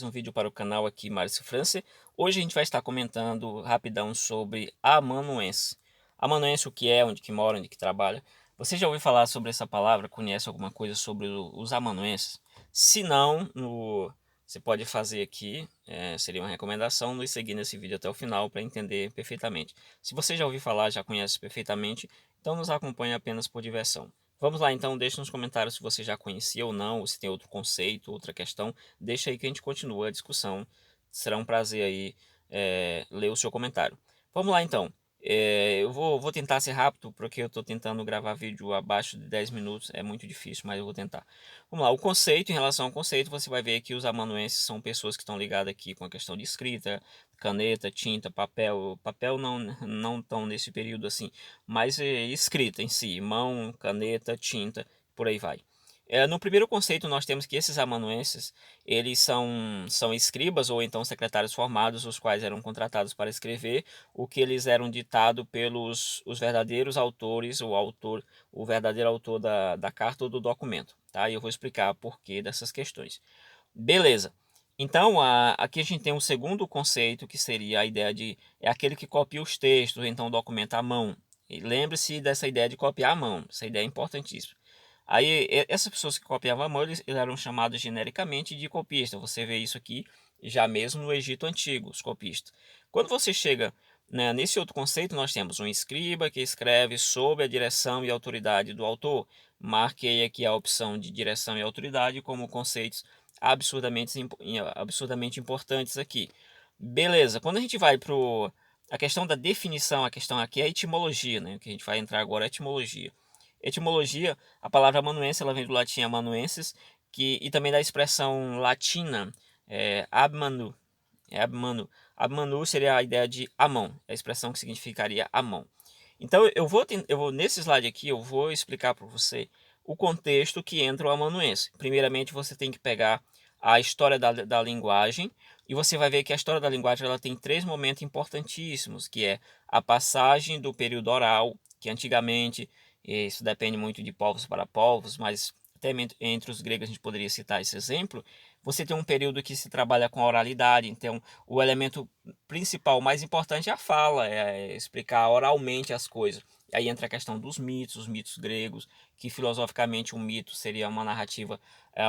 Um vídeo para o canal aqui, Márcio França. Hoje a gente vai estar comentando rapidão sobre amanuense. Amanuense, o que é, onde que mora, onde que trabalha. Você já ouviu falar sobre essa palavra? Conhece alguma coisa sobre os amanuenses? Se não, você pode fazer aqui, seria uma recomendação, nos seguir nesse vídeo até o final para entender perfeitamente. Se você já ouviu falar, já conhece perfeitamente, então nos acompanhe apenas por diversão. Vamos lá então, deixe nos comentários se você já conhecia ou não, ou se tem outro conceito, outra questão. Deixa aí que a gente continua a discussão. Será um prazer aí ler o seu comentário. Vamos lá então. Eu vou tentar ser rápido, porque eu estou tentando gravar vídeo abaixo de 10 minutos. É muito difícil, mas eu vou tentar. Vamos lá, o conceito, em relação ao conceito, você vai ver que os amanuenses são pessoas que estão ligadas aqui com a questão de escrita, caneta, tinta, papel. Papel não tão nesse período assim, mas escrita em si, mão, caneta, tinta, por aí vai. No primeiro conceito, nós temos que esses amanuenses, eles são escribas ou então secretários formados, os quais eram contratados para escrever o que eles eram ditado pelos os verdadeiros autores, o verdadeiro autor da carta ou do documento, tá? E eu vou explicar porquê dessas questões. Beleza. Então, aqui a gente tem um segundo conceito, que seria a ideia é aquele que copia os textos, então documenta à mão. E lembre-se dessa ideia de copiar à mão, essa ideia é importantíssima. Aí, essas pessoas que copiavam à mão, eles eram chamados genericamente de copistas. Você vê isso aqui já mesmo no Egito Antigo, os copistas. Quando você chega, né, nesse outro conceito, nós temos um escriba que escreve sob a direção e autoridade do autor. Marquei aqui a opção de direção e autoridade como conceitos absurdamente importantes aqui. Beleza, quando a gente vai para a questão da definição, a questão aqui é a etimologia, né? O que a gente vai entrar agora é a etimologia. Etimologia, a palavra amanuense, ela vem do latim amanuensis, e também da expressão latina, abmanu. Abmanu. Abmanu seria a ideia de a mão, a expressão que significaria a mão. Então nesse slide aqui eu vou explicar para você o contexto que entra o amanuense. Primeiramente você tem que pegar a história da linguagem, e você vai ver que a história da linguagem ela tem três momentos importantíssimos, que é a passagem do período oral, que antigamente, isso depende muito de povos para povos, mas até entre os gregos a gente poderia citar esse exemplo. Você tem um período que se trabalha com a oralidade, então o elemento principal, mais importante é a fala, é explicar oralmente as coisas. Aí entra a questão dos mitos, os mitos gregos, que filosoficamente um mito seria uma narrativa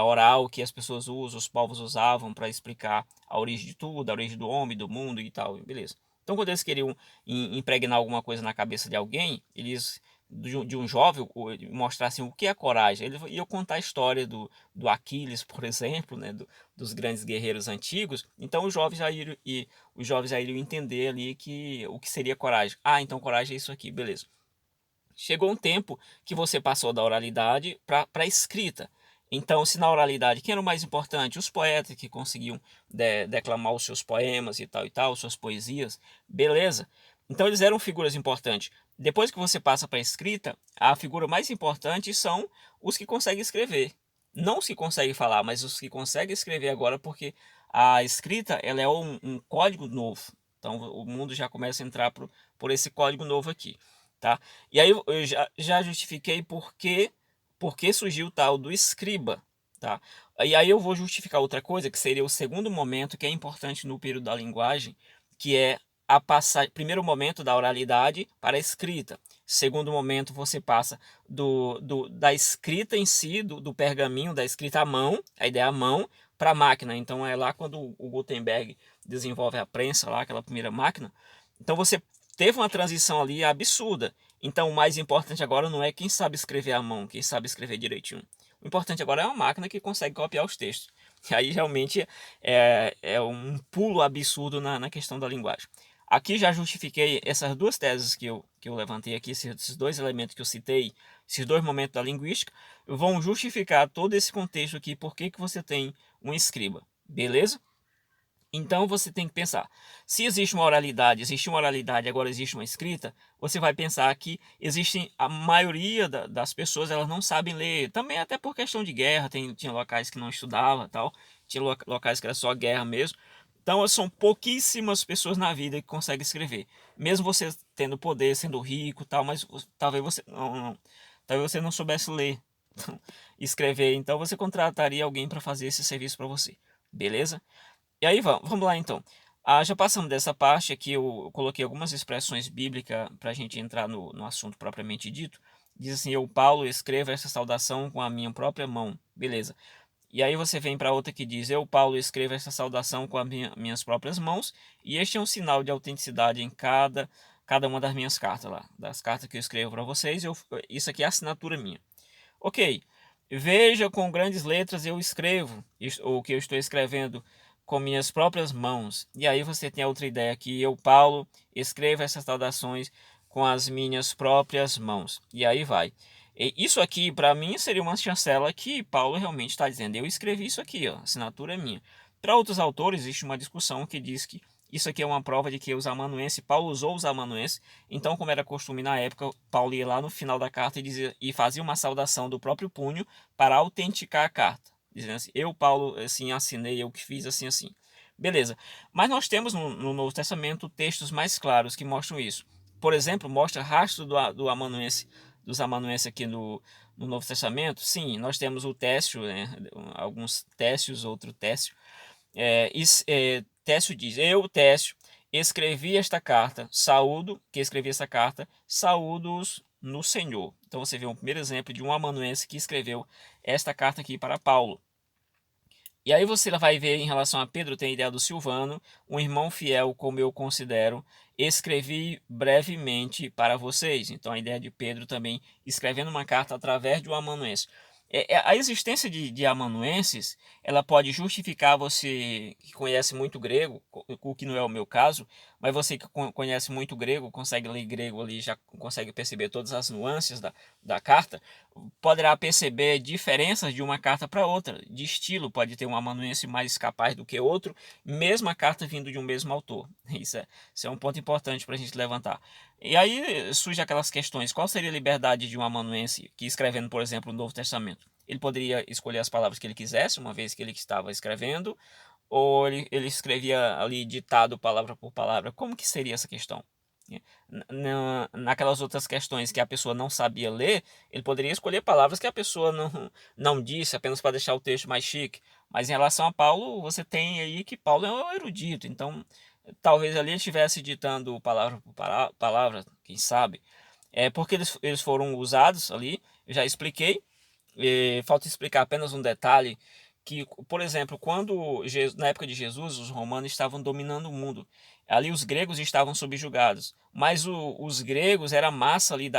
oral que as pessoas usam, os povos usavam para explicar a origem de tudo, a origem do homem, do mundo e tal, beleza. Então quando eles queriam impregnar alguma coisa na cabeça de alguém, eles de um jovem, mostrar assim, o que é coragem. Ele ia contar a história do Aquiles, por exemplo, né, dos grandes guerreiros antigos. Então os jovens já iriam entender ali o que seria coragem. Ah, então coragem é isso aqui, beleza. Chegou um tempo que você passou da oralidade para a escrita. Então, se na oralidade, quem era o mais importante? Os poetas que conseguiam declamar os seus poemas e tal, suas poesias, beleza. Então, eles eram figuras importantes. Depois que você passa para a escrita, a figura mais importante são os que conseguem escrever. Não os que conseguem falar, mas os que conseguem escrever agora, porque a escrita ela é um código novo. Então, o mundo já começa a entrar por esse código novo aqui. Tá? E aí eu já justifiquei por que surgiu o tal do escriba. Tá? E aí eu vou justificar outra coisa, que seria o segundo momento, que é importante no período da linguagem, que é a passagem, primeiro momento da oralidade para a escrita. Segundo momento, você passa da escrita em si, do pergaminho, da escrita à mão, a ideia à mão, para a máquina. Então é lá quando o Gutenberg desenvolve a prensa, lá, aquela primeira máquina. Então você teve uma transição ali absurda. Então o mais importante agora não é quem sabe escrever à mão, quem sabe escrever direitinho. O importante agora é uma máquina que consegue copiar os textos. E aí realmente é um pulo absurdo na questão da linguagem. Aqui já justifiquei essas duas teses que eu levantei aqui, esses dois elementos que eu citei, esses dois momentos da linguística, vão justificar todo esse contexto aqui, por que você tem um escriba. Beleza? Então você tem que pensar, se existe uma oralidade, agora existe uma escrita, você vai pensar que existem, a maioria das pessoas elas não sabem ler, também até por questão de guerra, tinha locais que não estudava, tal, tinha locais que era só guerra mesmo. Então são pouquíssimas pessoas na vida que conseguem escrever. Mesmo você tendo poder, sendo rico, tal, mas talvez você não soubesse ler, escrever, então você contrataria alguém para fazer esse serviço para você. Beleza? E aí vamos lá então. Já passamos dessa parte aqui, eu coloquei algumas expressões bíblicas para a gente entrar no assunto propriamente dito. Diz assim: Eu, Paulo, escrevo esta saudação com a minha própria mão. Beleza. E aí você vem para outra que diz: Eu, Paulo, escrevo esta saudação com as minhas próprias mãos. E este é um sinal de autenticidade em cada uma das minhas cartas lá. Das cartas que eu escrevo para vocês, isso aqui é a assinatura minha. Ok. Veja, com grandes letras eu escrevo o que eu estou escrevendo com minhas próprias mãos. E aí você tem a outra ideia aqui: eu, Paulo, escrevo essas saudações com as minhas próprias mãos. E aí vai. E isso aqui, para mim, seria uma chancela que Paulo realmente está dizendo: eu escrevi isso aqui, ó, a assinatura é minha. Para outros autores, existe uma discussão que diz que isso aqui é uma prova de que os amanuenses, Paulo usou os amanuenses. Então, como era costume na época, Paulo ia lá no final da carta e fazia uma saudação do próprio punho para autenticar a carta, dizendo assim: eu, Paulo, assim assinei, eu que fiz assim assim. Beleza. Mas nós temos no Novo Testamento textos mais claros que mostram isso. Por exemplo, mostra rastro do amanuense, dos amanuenses aqui no Novo Testamento. Sim, nós temos o Técio, né? Alguns Técios, outro Técio. Técio diz: Eu, Técio, escrevi esta carta, que escrevi essa carta, saúdo-os no Senhor. Então você vê um primeiro exemplo de um amanuense que escreveu esta carta aqui para Paulo. E aí você vai ver em relação a Pedro, tem a ideia do Silvano, um irmão fiel, como eu considero, escrevi brevemente para vocês. Então a ideia de Pedro também escrevendo uma carta através de um amanuense. A existência de amanuenses, ela pode justificar você que conhece muito grego, o que não é o meu caso, mas você que conhece muito grego, consegue ler grego ali, já consegue perceber todas as nuances da carta, poderá perceber diferenças de uma carta para outra, de estilo, pode ter um amanuense mais capaz do que outro, mesmo a carta vindo de um mesmo autor. Isso é um ponto importante para a gente levantar. E aí surge aquelas questões: qual seria a liberdade de um amanuense que, escrevendo, por exemplo, o Novo Testamento? Ele poderia escolher as palavras que ele quisesse, uma vez que ele estava escrevendo, ou ele escrevia ali ditado palavra por palavra? Como que seria essa questão? Naquelas outras questões que a pessoa não sabia ler, ele poderia escolher palavras que a pessoa não disse, apenas para deixar o texto mais chique. Mas em relação a Paulo, você tem aí que Paulo é um erudito, então talvez ali ele estivesse ditando palavra por palavra, quem sabe. É porque eles foram usados ali, eu já expliquei. Falta explicar apenas um detalhe, que, por exemplo, na época de Jesus, os romanos estavam dominando o mundo. Ali os gregos estavam subjugados, mas os gregos era a massa ali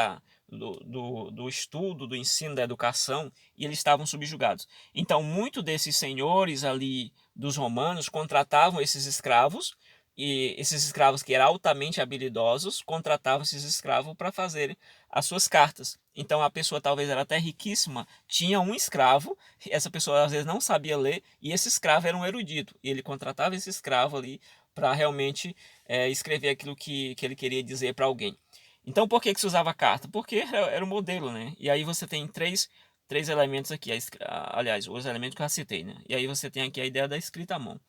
do estudo, do ensino, da educação, e eles estavam subjugados. Então, muitos desses senhores ali dos romanos contratavam esses escravos, e esses escravos que eram altamente habilidosos contratavam esses escravos para fazer as suas cartas. Então a pessoa talvez era até riquíssima, tinha um escravo, essa pessoa às vezes não sabia ler, e esse escravo era um erudito. E ele contratava esse escravo ali para realmente escrever aquilo que ele queria dizer para alguém. Então por que se usava carta? Porque era um modelo, né? E aí você tem três elementos aqui, aliás, os elementos que eu já citei, né? E aí você tem aqui a ideia da escrita à mão.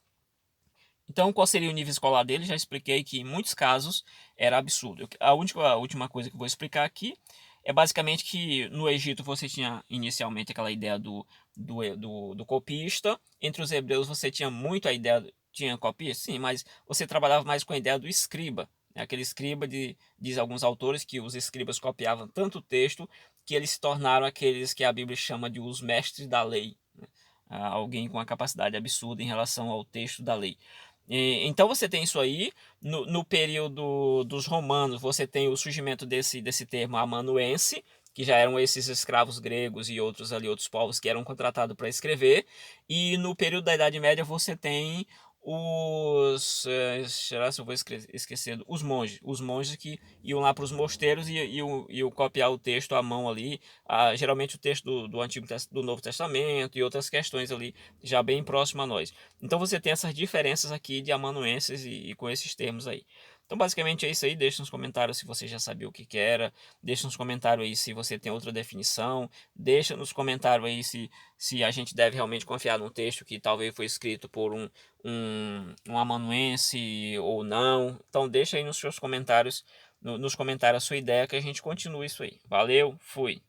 Então, qual seria o nível escolar dele? Já expliquei que em muitos casos era absurdo. A última coisa que eu vou explicar aqui é basicamente que no Egito você tinha inicialmente aquela ideia do copista. Entre os hebreus você tinha muito a ideia. Tinha copista, sim, mas você trabalhava mais com a ideia do escriba. Né? Aquele escriba, diz alguns autores que os escribas copiavam tanto o texto que eles se tornaram aqueles que a Bíblia chama de os mestres da lei. Né? Alguém com uma capacidade absurda em relação ao texto da lei. Então você tem isso aí. No período dos romanos, você tem o surgimento desse termo amanuense, que já eram esses escravos gregos e outros ali, outros povos que eram contratados para escrever. E no período da Idade Média você tem será se eu vou esquecendo, os monges que iam lá para os mosteiros e iam copiar o texto à mão ali, geralmente o texto do Novo Testamento e outras questões ali, já bem próximo a nós. Então você tem essas diferenças aqui de amanuenses e com esses termos aí. Então basicamente é isso aí. Deixa nos comentários se você já sabia o que era. Deixa nos comentários aí se você tem outra definição. Deixa nos comentários aí se a gente deve realmente confiar num texto que talvez foi escrito por um amanuense ou não. Então deixa aí nos seus comentários, nos comentários a sua ideia, que a gente continua isso aí. Valeu, fui!